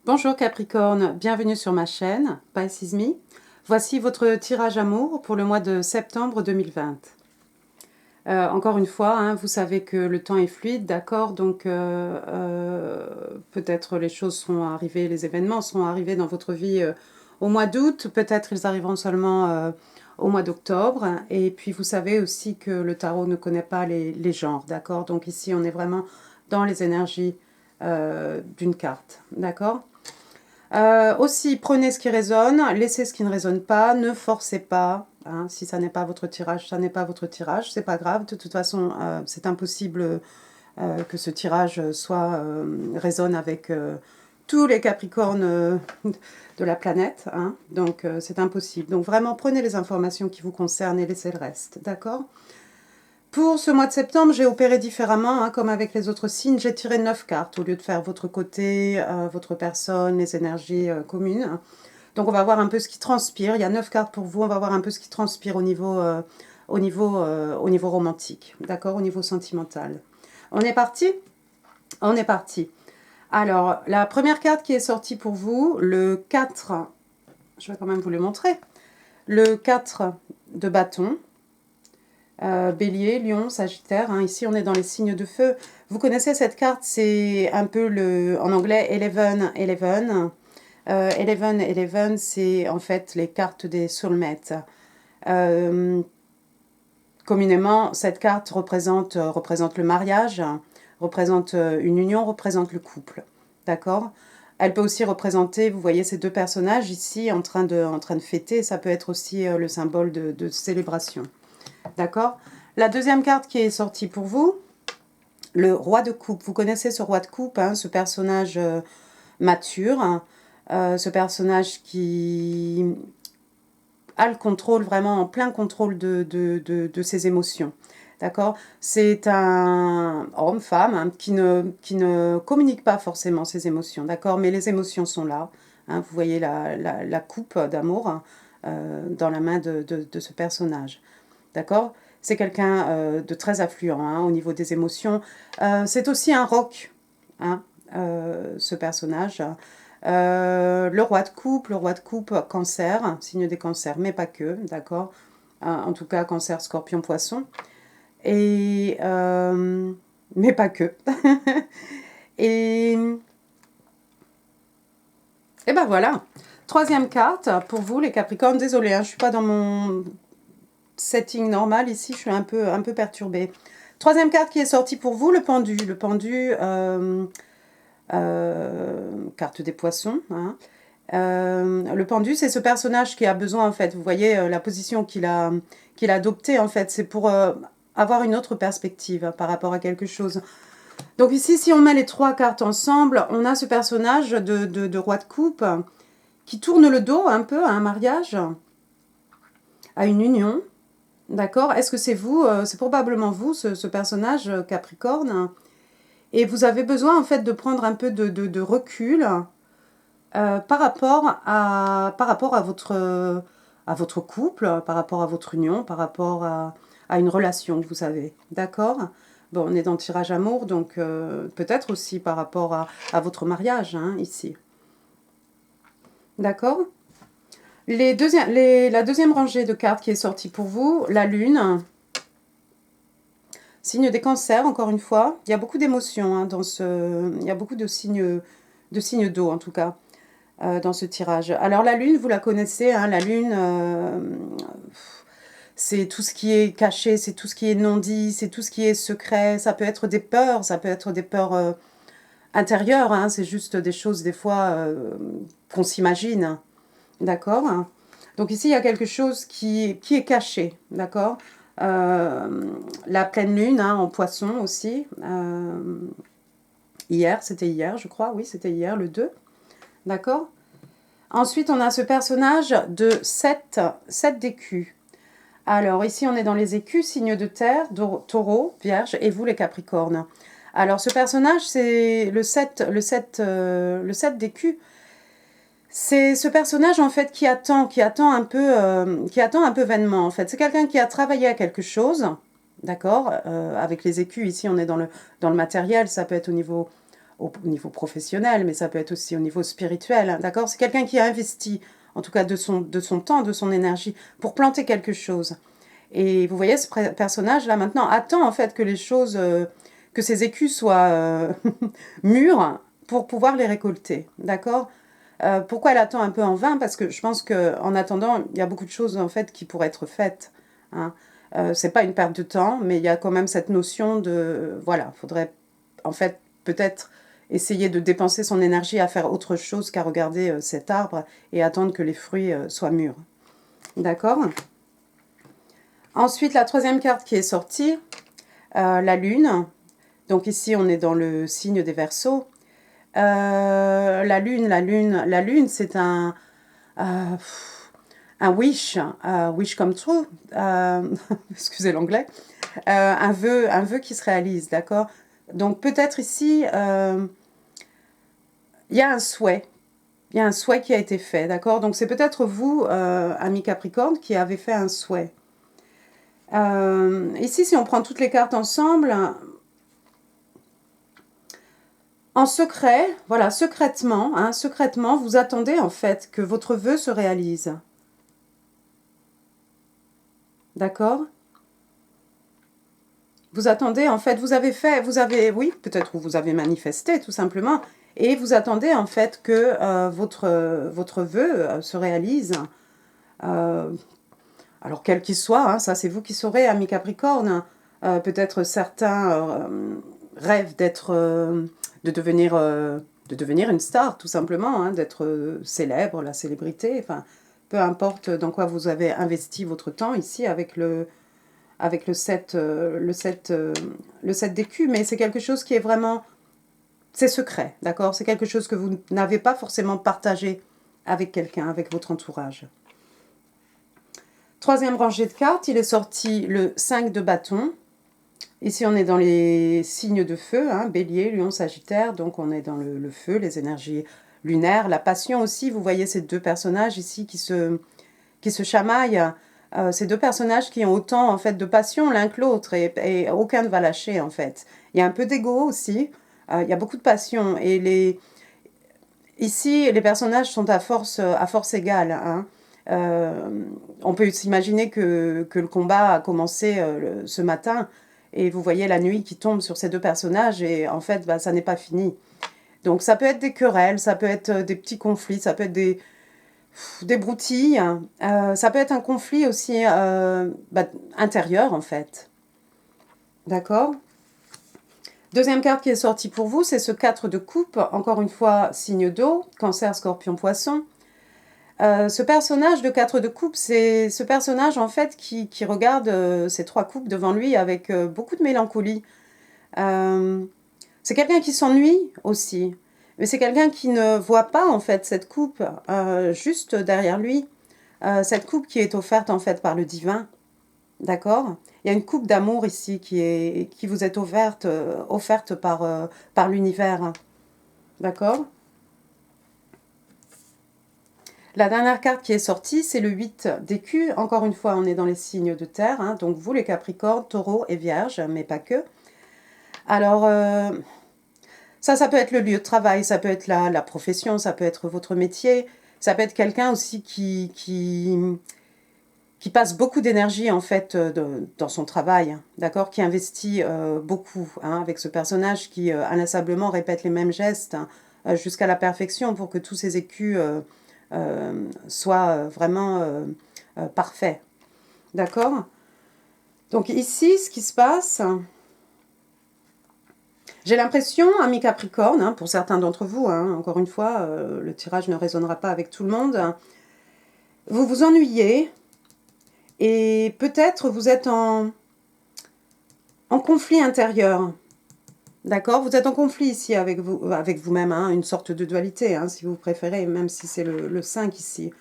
Bonjour Capricorne, bienvenue sur ma chaîne, Pisces is Me. Voici votre tirage amour pour le mois de septembre 2020. Encore une fois, hein, vous savez que le temps est fluide, d'accord? Donc peut-être les choses seront arrivées, les événements seront arrivés dans votre vie au mois d'août, peut-être ils arriveront seulement au mois d'octobre. Et puis vous savez aussi que le tarot ne connaît pas les genres, d'accord? Donc ici on est vraiment dans les énergies d'une carte, d'accord? Aussi, prenez ce qui résonne, laissez ce qui ne résonne pas, ne forcez pas. Hein, si ça n'est pas votre tirage, ça n'est pas votre tirage, c'est pas grave. De toute façon, c'est impossible que ce tirage résonne avec tous les Capricornes de la planète. Hein, donc, c'est impossible. Donc, vraiment, prenez les informations qui vous concernent et laissez le reste. D'accord? Pour ce mois de septembre, j'ai opéré différemment, hein, comme avec les autres signes. J'ai tiré 9 cartes au lieu de faire votre côté, votre personne, les énergies communes. Donc on va voir un peu ce qui transpire. Il y a 9 cartes pour vous. On va voir un peu ce qui transpire au niveau romantique, d'accord, au niveau sentimental. On est parti? On est parti. Alors, la première carte qui est sortie pour vous, le 4, je vais quand même vous le montrer. Le 4 de bâton. Bélier, Lion, Sagittaire, hein. Ici on est dans les signes de feu. Vous connaissez cette carte, c'est un peu en anglais 11-11. 11-11, c'est en fait les cartes des soulmates. Communément, cette carte représente le mariage, représente une union, représente le couple. D'accord? Elle peut aussi représenter, vous voyez ces deux personnages ici en train de fêter, ça peut être aussi le symbole de célébration. D'accord? La deuxième carte qui est sortie pour vous, le roi de coupe. Vous connaissez ce roi de coupe, hein, ce personnage mature, hein, ce personnage qui a le contrôle, vraiment en plein contrôle de ses émotions. D'accord? C'est un homme-femme, hein, qui ne communique pas forcément ses émotions, d'accord? Mais les émotions sont là. Hein, vous voyez la coupe d'amour, hein, dans la main de ce personnage. D'accord? C'est quelqu'un de très affluent, hein, au niveau des émotions. C'est aussi un roc, hein, ce personnage. Le roi de coupe, cancer, signe des cancers, mais pas que, d'accord? En tout cas, cancer, scorpion, poisson. Et, mais pas que. et, et ben voilà. Troisième carte pour vous, les Capricornes. Désolée, hein, je ne suis pas dans mon setting normal ici, je suis un peu perturbée. Troisième carte qui est sortie pour vous, le pendu. Le pendu, carte des poissons. Hein. Le pendu, c'est ce personnage qui a besoin, en fait, vous voyez la position qu'il a adoptée, en fait, c'est pour avoir une autre perspective, hein, par rapport à quelque chose. Donc ici, si on met les trois cartes ensemble, on a ce personnage de roi de coupe qui tourne le dos un peu à un mariage, à une union. D'accord? Est-ce que c'est vous? C'est probablement vous, ce personnage Capricorne. Et vous avez besoin, en fait, de prendre un peu de recul par rapport à votre couple, par rapport à votre union, par rapport à une relation que vous avez. D'accord? Bon, on est dans le tirage amour, donc peut-être aussi par rapport à votre mariage, hein, ici. D'accord? La deuxième rangée de cartes qui est sortie pour vous, la lune, signe des cancers, encore une fois. Il y a beaucoup d'émotions, hein, il y a beaucoup de signes d'eau, en tout cas, dans ce tirage. Alors la lune, vous la connaissez, hein, la lune, c'est tout ce qui est caché, c'est tout ce qui est non dit, c'est tout ce qui est secret. Ça peut être des peurs, intérieures, hein, c'est juste des choses des fois qu'on s'imagine. D'accord? Donc ici, il y a quelque chose qui est caché. D'accord? La pleine lune, hein, en poisson aussi. C'était hier, je crois. Oui, c'était hier, le 2. D'accord? Ensuite, on a ce personnage de 7 d'écus. Alors ici, on est dans les écus, signe de terre, taureau, vierge, et vous les capricornes. Alors ce personnage, c'est le 7 d'écus. C'est ce personnage en fait qui attend un peu vainement en fait. C'est quelqu'un qui a travaillé à quelque chose, d'accord. Avec les écus ici, on est dans le matériel. Ça peut être au niveau professionnel, mais ça peut être aussi au niveau spirituel, hein, d'accord? C'est quelqu'un qui a investi, en tout cas de son temps, de son énergie, pour planter quelque chose. Et vous voyez, ce personnage-là, maintenant, attend en fait que les choses, que ses écus soient mûrs pour pouvoir les récolter, d'accord? Pourquoi elle attend un peu en vain? Parce que je pense qu'en attendant, il y a beaucoup de choses en fait qui pourraient être faites, hein. C'est pas une perte de temps, mais il y a quand même cette notion de, voilà, faudrait en fait peut-être essayer de dépenser son énergie à faire autre chose qu'à regarder cet arbre et attendre que les fruits soient mûrs. D'accord? Ensuite, la troisième carte qui est sortie, la lune. Donc ici, on est dans le signe des Verseaux. La lune, c'est un wish come true, excusez l'anglais, un vœu qui se réalise, d'accord? Donc peut-être ici, il y a un souhait qui a été fait, d'accord? Donc c'est peut-être vous, ami Capricorne, qui avez fait un souhait. Ici, si on prend toutes les cartes ensemble, en secret, voilà, secrètement, hein, secrètement, vous attendez en fait que votre vœu se réalise. D'accord? Vous attendez, en fait, oui, peut-être vous avez manifesté tout simplement, et vous attendez en fait que votre vœu se réalise. Alors quel qu'il soit, hein, ça c'est vous qui saurez, ami Capricorne. Peut-être certains rêvent de devenir une star, tout simplement, hein, d'être célèbre, la célébrité, enfin, peu importe dans quoi vous avez investi votre temps ici avec le 7 d'écus, mais c'est quelque chose qui est vraiment, c'est secret, d'accord? C'est quelque chose que vous n'avez pas forcément partagé avec quelqu'un, avec votre entourage. Troisième rangée de cartes, il est sorti le 5 de bâton. Ici, on est dans les signes de feu, hein, Bélier, Lion, Sagittaire, donc on est dans le feu, les énergies lunaires, la passion aussi. Vous voyez ces deux personnages ici qui se chamaillent. Ces deux personnages qui ont autant en fait de passion l'un que l'autre et aucun ne va lâcher en fait. Il y a un peu d'ego aussi, il y a beaucoup de passion et ici les personnages sont à force égale, hein. On peut s'imaginer que le combat a commencé ce matin et vous voyez la nuit qui tombe sur ces deux personnages et en fait ça n'est pas fini. Donc ça peut être des querelles, ça peut être des petits conflits, ça peut être des broutilles, ça peut être un conflit aussi intérieur en fait. D'accord? Deuxième carte qui est sortie pour vous, c'est ce 4 de coupe, encore une fois signe d'eau, Cancer, Scorpion, Poisson. Ce personnage de 4 de coupe, c'est ce personnage en fait qui regarde ces 3 coupes devant lui avec beaucoup de mélancolie. C'est quelqu'un qui s'ennuie aussi, mais c'est quelqu'un qui ne voit pas en fait cette coupe juste derrière lui. Cette coupe qui est offerte en fait par le divin, d'accord? Il y a une coupe d'amour ici qui vous est offerte par l'univers, d'accord? La dernière carte qui est sortie, c'est le 8 d'écus. Encore une fois, on est dans les signes de terre, hein, donc vous les Capricornes, Taureaux et Vierges, mais pas que. Alors, ça peut être le lieu de travail, ça peut être la profession, ça peut être votre métier, ça peut être quelqu'un aussi qui passe beaucoup d'énergie en fait dans son travail, d'accord, qui investit beaucoup, hein, avec ce personnage qui inlassablement répète les mêmes gestes jusqu'à la perfection pour que tous ses écus soient vraiment parfaits, d'accord? Donc ici, ce qui se passe, j'ai l'impression, ami Capricorne, hein, pour certains d'entre vous, hein, encore une fois, le tirage ne résonnera pas avec tout le monde, vous vous ennuyez et peut-être vous êtes en conflit intérieur, d'accord? Vous êtes en conflit ici avec vous-même, hein, une sorte de dualité, hein, si vous préférez, même si c'est le 5 ici.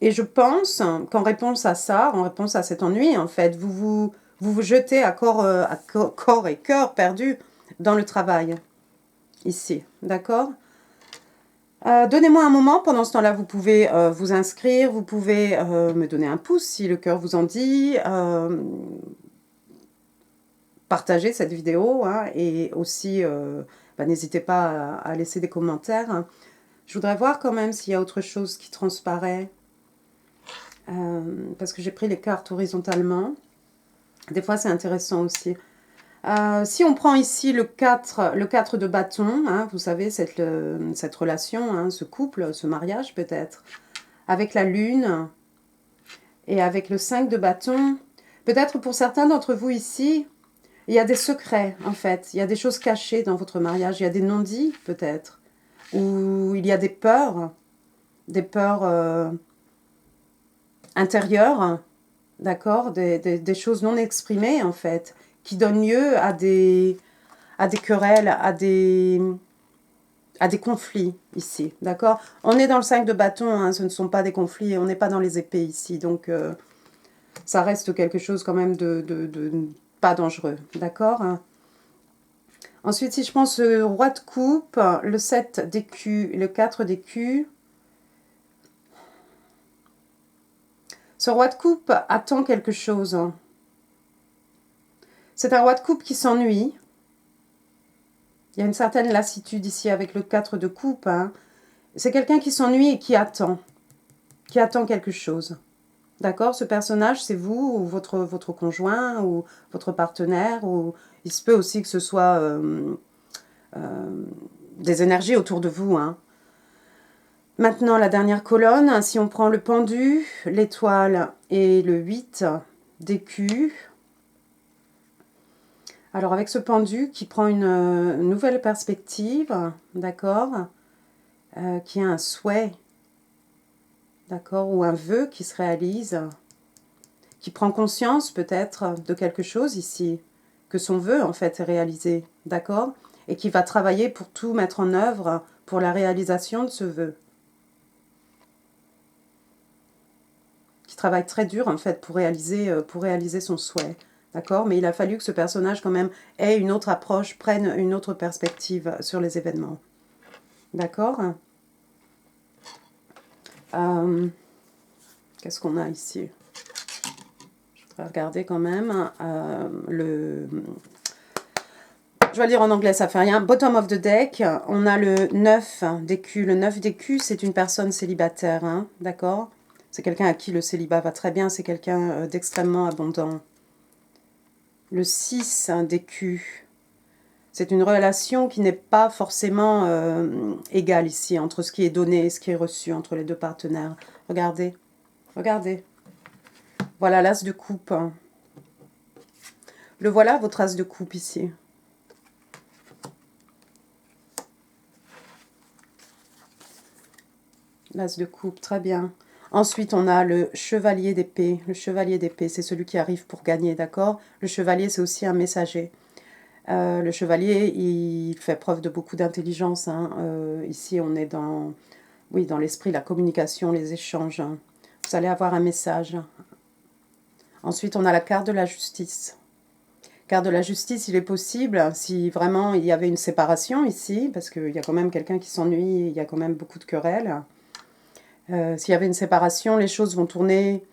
Et je pense qu'en réponse à ça, en réponse à cet ennui, en fait, vous vous jetez à corps et cœur perdu dans le travail, ici, d'accord? Donnez-moi un moment, pendant ce temps-là, vous pouvez vous inscrire, vous pouvez me donner un pouce si le cœur vous en dit. partager cette vidéo, hein, et aussi, n'hésitez pas à laisser des commentaires. Hein. Je voudrais voir quand même s'il y a autre chose qui transparaît, parce que j'ai pris les cartes horizontalement. Des fois, c'est intéressant aussi. Si on prend ici le 4 de bâton, hein, vous savez, cette relation, hein, ce couple, ce mariage peut-être, avec la lune et avec le 5 de bâton, peut-être pour certains d'entre vous ici, il y a des secrets en fait, il y a des choses cachées dans votre mariage, il y a des non-dits peut-être, ou il y a des peurs intérieures, d'accord, des choses non exprimées en fait, qui donnent lieu à des querelles, à des conflits ici, d'accord. On est dans le 5 de bâton, hein, ce ne sont pas des conflits, on n'est pas dans les épées ici, donc ça reste quelque chose quand même de pas dangereux, d'accord. Ensuite, si je prends ce roi de coupe, le 7 d'écus et le 4 d'écus, ce roi de coupe attend quelque chose. C'est un roi de coupe qui s'ennuie. Il y a une certaine lassitude ici avec le 4 de coupe. Hein. C'est quelqu'un qui s'ennuie et qui attend quelque chose. D'accord? Ce personnage, c'est vous, ou votre conjoint, ou votre partenaire, ou il se peut aussi que ce soit des énergies autour de vous. Hein. Maintenant, la dernière colonne, si on prend le pendu, l'étoile et le 8 d'écus. Alors, avec ce pendu qui prend une nouvelle perspective, d'accord, qui a un souhait, d'accord, ou un vœu qui se réalise, qui prend conscience peut-être de quelque chose ici, que son vœu en fait est réalisé, d'accord, et qui va travailler pour tout mettre en œuvre pour la réalisation de ce vœu. Qui travaille très dur en fait pour réaliser son souhait, d'accord, mais il a fallu que ce personnage quand même ait une autre approche, prenne une autre perspective sur les événements, d'accord. Qu'est-ce qu'on a ici? Je vais regarder quand même je vais lire en anglais, ça fait rien. Bottom of the deck, on a le 9 d'écus. Le 9 d'écus, c'est une personne célibataire, hein, d'accord? C'est quelqu'un à qui le célibat va très bien, c'est quelqu'un d'extrêmement abondant. Le 6 d'écus, c'est une relation qui n'est pas forcément égale ici, entre ce qui est donné et ce qui est reçu entre les deux partenaires. Regardez, regardez. Voilà l'as de coupe. Le voilà, votre as de coupe ici. L'as de coupe, très bien. Ensuite, on a le chevalier d'épée. Le chevalier d'épée, c'est celui qui arrive pour gagner, d'accord? Le chevalier, c'est aussi un messager. Le chevalier, il fait preuve de beaucoup d'intelligence. Hein. Ici, on est dans l'esprit, la communication, les échanges. Hein. Vous allez avoir un message. Ensuite, on a la carte de la justice. Carte de la justice, il est possible, si vraiment il y avait une séparation ici, parce qu'il y a quand même quelqu'un qui s'ennuie, il y a quand même beaucoup de querelles. S'il y avait une séparation, les choses vont tourner,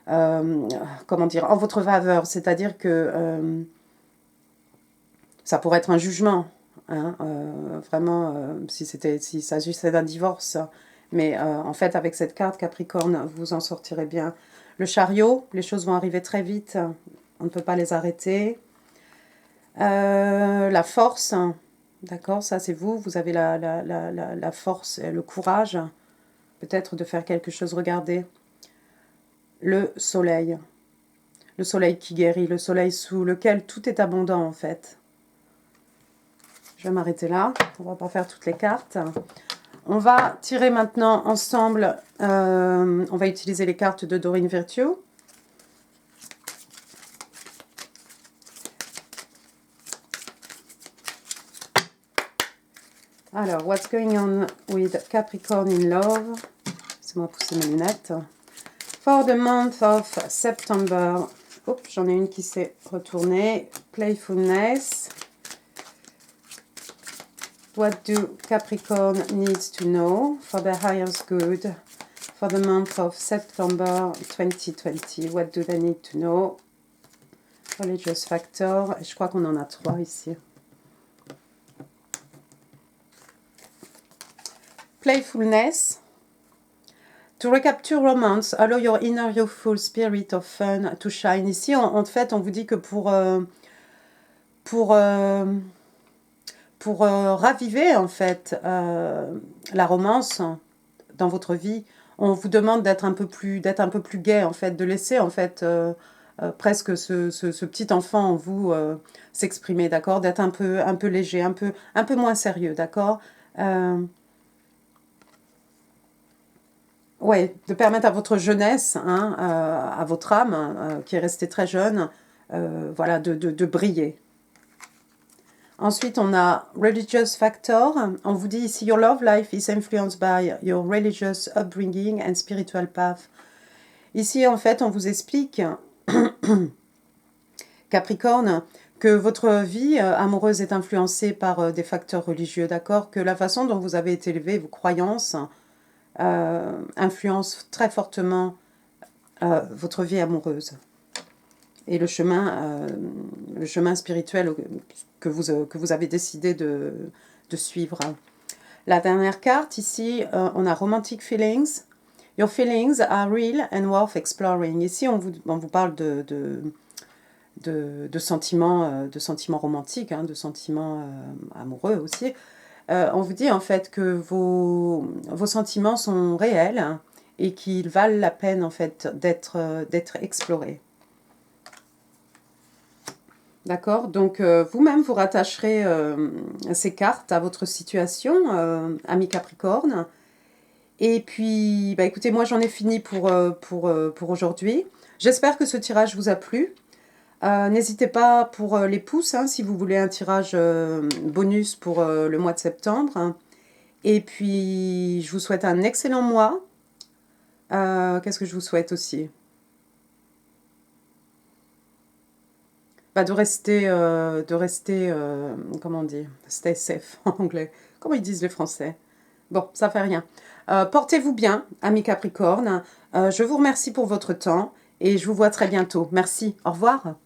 comment dire, en votre faveur. C'est-à-dire que ça pourrait être un jugement, hein, vraiment, s'il s'agissait d'un divorce. Mais en fait, avec cette carte Capricorne, vous en sortirez bien. Le chariot, les choses vont arriver très vite. On ne peut pas les arrêter. La force, d'accord, ça c'est vous. Vous avez la force, le courage, peut-être de faire quelque chose. Regardez. Le soleil qui guérit, le soleil sous lequel tout est abondant en fait. Je vais m'arrêter là, on va pas faire toutes les cartes. On va tirer maintenant ensemble, on va utiliser les cartes de Doreen Virtue. Alors, what's going on with Capricorn in love? Laissez-moi pousser mes lunettes. For the month of September. Oups, j'en ai une qui s'est retournée. Playfulness. What do Capricorn needs to know for their highest good for the month of September 2020? What do they need to know? Religious factor. Je crois qu'on en a 3 ici. Playfulness. To recapture romance, allow your inner youthful spirit of fun to shine. Ici, en fait, on vous dit que pour raviver, en fait, la romance dans votre vie, on vous demande d'être un peu plus gai, en fait, de laisser, en fait, presque ce petit enfant en vous s'exprimer, d'accord? D'être un peu léger, un peu moins sérieux, d'accord? Ouais, de permettre à votre jeunesse, hein, à votre âme, qui est restée très jeune, voilà, de briller. Ensuite, on a Religious Factor. On vous dit ici, Your love life is influenced by your religious upbringing and spiritual path. Ici, en fait, on vous explique, Capricorne, que votre vie amoureuse est influencée par des facteurs religieux, d'accord? Que la façon dont vous avez été élevé, vos croyances, influencent très fortement votre vie amoureuse et le chemin spirituel que vous avez décidé de suivre. La dernière carte, ici, on a Romantic Feelings. Your feelings are real and worth exploring. Ici, on vous parle de sentiments romantiques, hein, de sentiments amoureux aussi. On vous dit en fait que vos sentiments sont réels, hein, et qu'ils valent la peine en fait d'être explorés. D'accord? Donc vous-même vous rattacherez ces cartes à votre situation, ami Capricorne. Et puis, bah, écoutez, moi j'en ai fini pour aujourd'hui. J'espère que ce tirage vous a plu. N'hésitez pas pour les pouces, hein, si vous voulez un tirage bonus pour le mois de septembre. Et puis, je vous souhaite un excellent mois. Qu'est-ce que je vous souhaite aussi? Bah, de rester, comment on dit? Stay safe en anglais. Comment ils disent les Français? Bon, ça fait rien. Portez-vous bien, amis Capricorne. Je vous remercie pour votre temps et je vous vois très bientôt. Merci, au revoir.